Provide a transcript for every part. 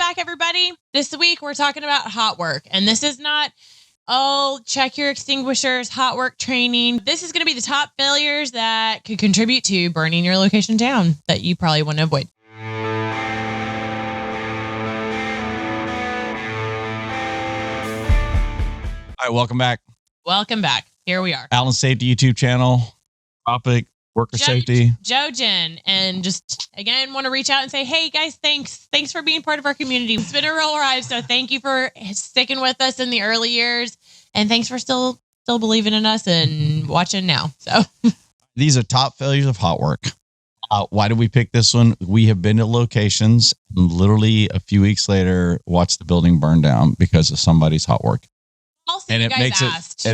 back, everybody. This week, we're talking about hot work. And this is not, check your extinguishers, hot work training. This is going to be the top failures that could contribute to burning your location down that you probably want to avoid. All right, welcome back. Welcome back. Here we are. Allen Safety YouTube channel. Topic, worker safety. Jojen. And just, again, want to reach out and say, hey, guys, thanks. Thanks for being part of our community. It's been a real ride. So thank you for sticking with us in the early years. And thanks for still believing in us and watching now. So these are top failures of hot work. Why did we pick this one? We have been to locations and literally a few weeks later, watched the building burn down because of somebody's hot work. Also, and you guys asked,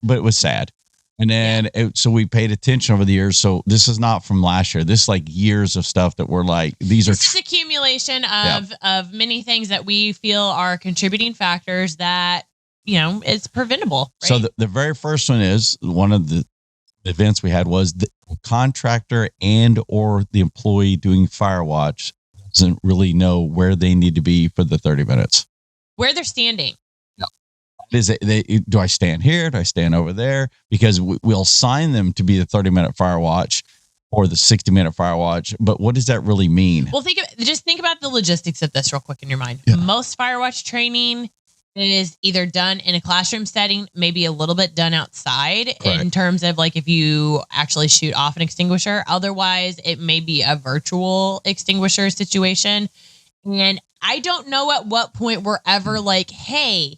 but it was sad. And then, so we paid attention over the years. So this is not from last year. This is like years of stuff that we're like, these it's just accumulation of many things that we feel are contributing factors that, it's preventable. Right? So the very first one is one of the events we had was the contractor and or the employee doing Firewatch doesn't really know where they need to be for the 30 minutes. Where they're standing. Do I stand here? Do I stand over there? Because we'll assign them to be the 30-minute Firewatch or the 60-minute Firewatch. But what does that really mean? Well, think about the logistics of this real quick in your mind. Yeah. Most Firewatch training is either done in a classroom setting, maybe a little bit done outside. Correct. In terms of like if you actually shoot off an extinguisher. Otherwise, it may be a virtual extinguisher situation. And I don't know at what point we're ever like, hey,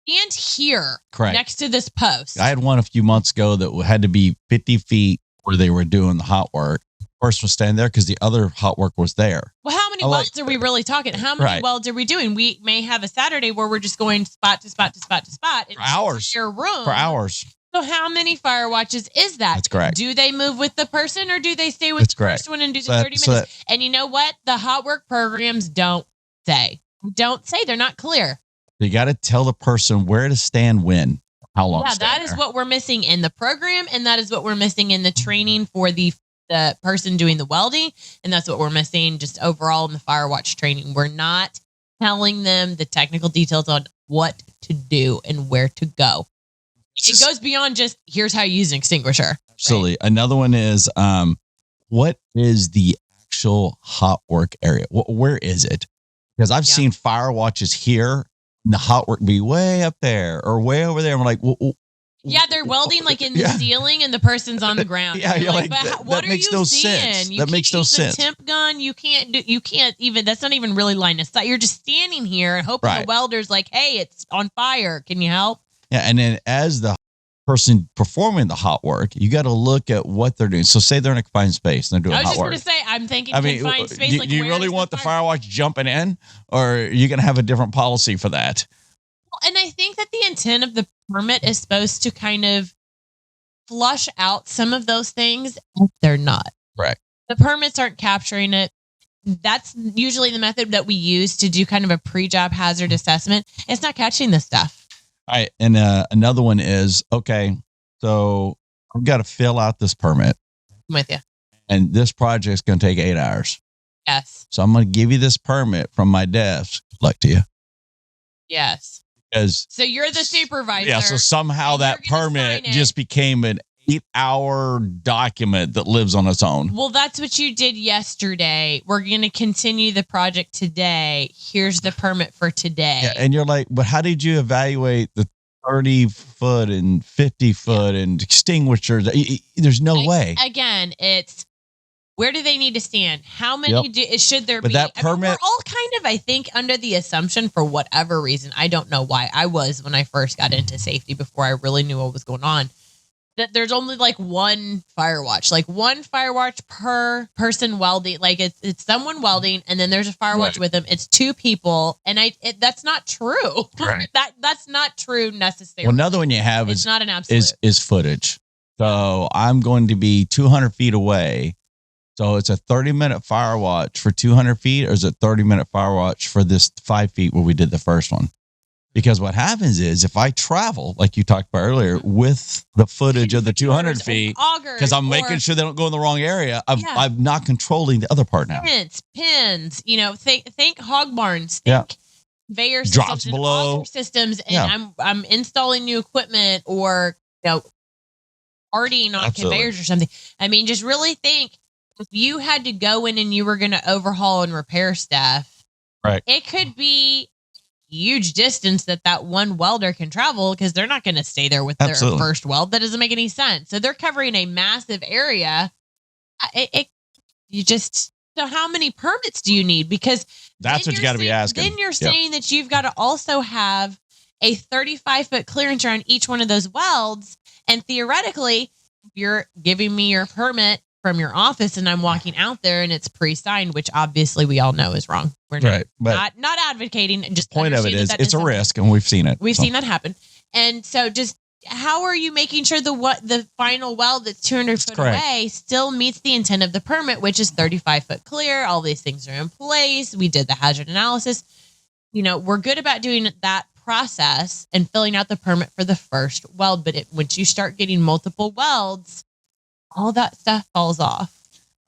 stand here. Correct. Next to this post. I had one a few months ago that had to be 50 feet where they were doing the hot work. First was standing there because the other hot work was there. Well, how many welds are we really talking? How many welds are we doing? We may have a Saturday where we're just going spot to spot to spot to spot. For hours. Your room. For hours. So how many Firewatches is that? That's correct. Do they move with the person or do they stay with the first one and do the 30 minutes? And you know what? The hot work programs don't say. They're not clear. You got to tell the person where to stand when, how long. Yeah, that is what we're missing in the program. And that is what we're missing in the training for the person doing the welding. And that's what we're missing just overall in the Firewatch training. We're not telling them the technical details on what to do and where to go. It goes beyond just here's how you use an extinguisher. Absolutely. Right? Another one is what is the actual hot work area? Where is it? Because I've seen Firewatches here. And the hot work be way up there or way over there. And we're like, yeah, they're welding like in the ceiling and the person's on the ground. Yeah, you're like what are you seeing? That makes no sense. Temp gun, you can't even, that's not even really line of sight. You're just standing here and hoping the welder's like, hey, it's on fire. Can you help? Yeah. And then as the person performing the hot work, you got to look at what they're doing. So say they're in a confined space and they're doing hot work. I was just going to say, I'm thinking confined space. Do you really want the Firewatch jumping in or are you going to have a different policy for that? Well, and I think that the intent of the permit is supposed to kind of flush out some of those things. They're not. Right. The permits aren't capturing it. That's usually the method that we use to do kind of a pre-job hazard assessment. It's not catching this stuff. All right. And another one is, okay, so I've got to fill out this permit. I'm with you. And this project is going to take 8 hours. Yes. So I'm going to give you this permit from my desk. Good luck to you. Yes. So you're the supervisor. Yeah. So somehow that permit just became an 8-hour document that lives on its own. Well, that's what you did yesterday. We're going to continue the project today. Here's the permit for today. Yeah, and you're like, but how did you evaluate the 30-foot and 50-foot and extinguishers? There's no way. Again, it's where do they need to stand? How many should there be? That permit, we're all kind of, I think, under the assumption for whatever reason. I don't know why. I was when I first got into safety before I really knew what was going on. That there's only like one Firewatch, like one Firewatch per person welding. Like it's someone welding, and then there's a Firewatch with them. It's 2 people, and that's not true. Right. That's not true necessarily. Well, another one you have is not an absolute is footage. So I'm going to be 200 feet away. So it's a 30-minute Firewatch for 200 feet, or is it 30-minute Firewatch for this 5 feet where we did the first one? Because what happens is if I travel, like you talked about earlier, with the footage of the 200 feet, because I'm making sure they don't go in the wrong area, I'm not controlling the other part now. Pins, think hog barns, think conveyor systems, drops below systems, and I'm installing new equipment or partying on conveyors or something. I mean, just really think if you had to go in and you were going to overhaul and repair stuff, right? It could be huge distance that one welder can travel because they're not going to stay there with their first weld. That doesn't make any sense. So they're covering a massive area. So how many permits do you need? Because that's what you got to be asking. Then you're saying that you've got to also have a 35-foot clearance around each one of those welds. And theoretically, if you're giving me your permit from your office and I'm walking out there and it's pre-signed, which obviously we all know is wrong. We're not advocating. Just the point of it is it's a risk, and we've seen it. We've seen that happen. And so just how are you making sure the final weld that's 200 foot away still meets the intent of the permit, which is 35 foot clear? All these things are in place. We did the hazard analysis. We're good about doing that process and filling out the permit for the first weld. But once you start getting multiple welds, all that stuff falls off.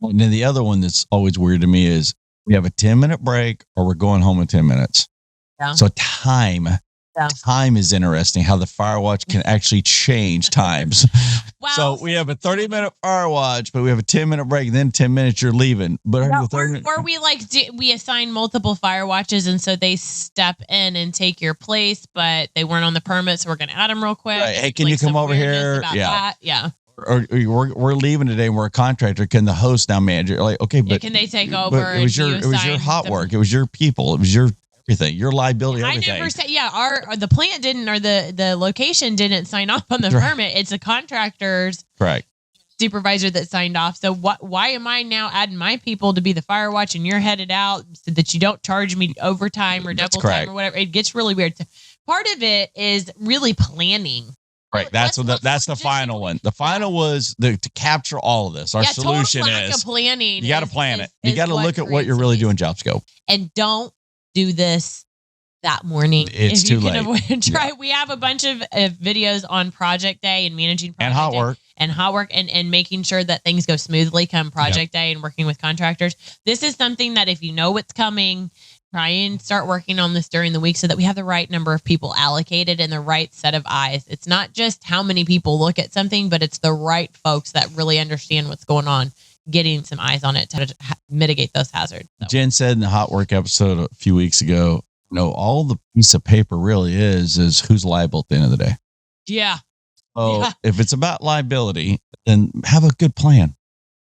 And then the other one that's always weird to me is we have a 10-minute break or we're going home in 10 minutes. Yeah. So time is interesting how the Firewatch can actually change times. Wow. So we have a 30-minute Firewatch, but we have a 10-minute break. And then 10 minutes you're leaving. But or we assign multiple Firewatches, and so they step in and take your place, but they weren't on the permit, so we're going to add them real quick. Right. Hey, can you come over here? Yeah. Or we're leaving today and we're a contractor. Can the host now manage it? Like, okay, but can they take over? It was your hot work. It was your people. It was your everything, your liability, everything. I never said, the plant didn't, or the location didn't sign off on the permit. It's a contractor's supervisor that signed off. So why am I now adding my people to be the Firewatch and you're headed out so that you don't charge me overtime or double time or whatever? It gets really weird. So part of it is really planning. Right. That's the final one. The final was to capture all of this. Our solution is planning. You got to plan it. You got to look at what you're really doing job scope. And don't do this that morning. It's too late. We have a bunch of videos on project day and managing project and hot work and making sure that things go smoothly come project day and working with contractors. This is something that if you know what's coming, try and start working on this during the week so that we have the right number of people allocated and the right set of eyes. It's not just how many people look at something, but it's the right folks that really understand what's going on, getting some eyes on it to mitigate those hazards. So. Jen said in the hot work episode a few weeks ago, all the piece of paper really is who's liable at the end of the day. Yeah. So if it's about liability, then have a good plan.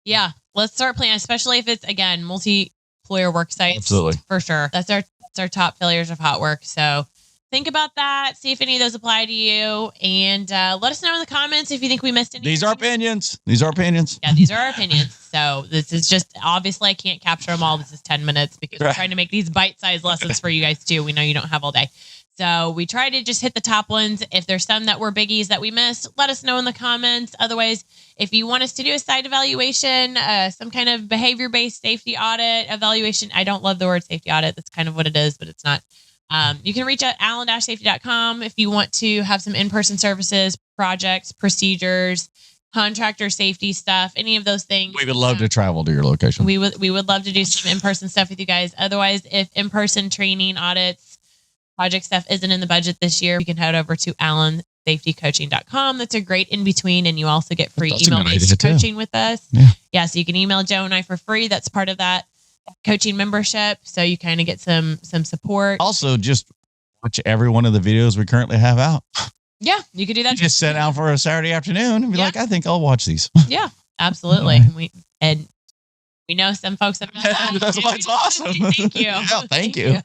Yeah. Let's start planning, especially if it's, again, multi-employer work sites. Absolutely. For sure. That's our top failures of hot work. So think about that. See if any of those apply to you. And let us know in the comments if you think we missed anything. These are opinions. Yeah, these are our opinions. So this is just, obviously I can't capture them all. This is 10 minutes because we're trying to make these bite-sized lessons for you guys too. We know you don't have all day. So we try to just hit the top ones. If there's some that were biggies that we missed, let us know in the comments. Otherwise, if you want us to do a site evaluation, some kind of behavior-based safety audit evaluation, I don't love the word safety audit. That's kind of what it is, but it's not. You can reach out allen-safety.com if you want to have some in-person services, projects, procedures, contractor safety stuff, any of those things. We would love to travel to your location. We would love to do some in-person stuff with you guys. Otherwise, if in-person training, audits, project stuff isn't in the budget this year, you can head over to allensafetycoaching.com. That's a great in-between, and you also get free email-based coaching with us. Yeah, so you can email Joe and I for free. That's part of that coaching membership, so you kind of get some support. Also, just watch every one of the videos we currently have out. Yeah, you could do that. You just sit down for a Saturday afternoon and be like, I think I'll watch these. Yeah, absolutely. We know some folks have done that. That's awesome. Thank you. Thank you.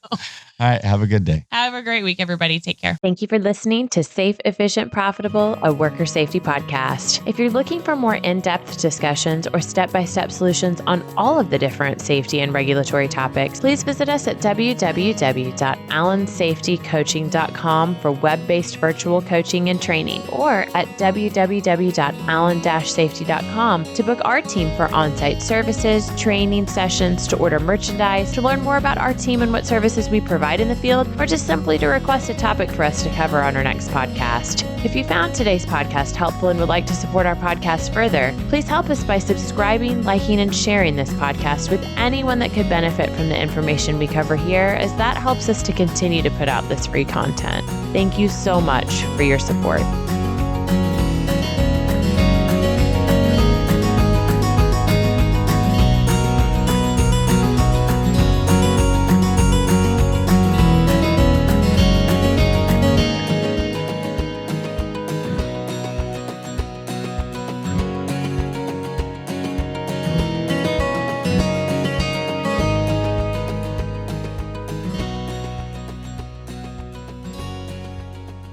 All right. Have a good day. Have a great week, everybody. Take care. Thank you for listening to Safe, Efficient, Profitable, a worker safety podcast. If you're looking for more in-depth discussions or step-by-step solutions on all of the different safety and regulatory topics, please visit us at www.allensafetycoaching.com for web-based virtual coaching and training, or at www.allen-safety.com to book our team for on-site services, interviews, training sessions, to order merchandise, to learn more about our team and what services we provide in the field, or just simply to request a topic for us to cover on our next podcast. If you found today's podcast helpful and would like to support our podcast further, please help us by subscribing, liking, and sharing this podcast with anyone that could benefit from the information we cover here, as that helps us to continue to put out this free content. Thank you so much for your support.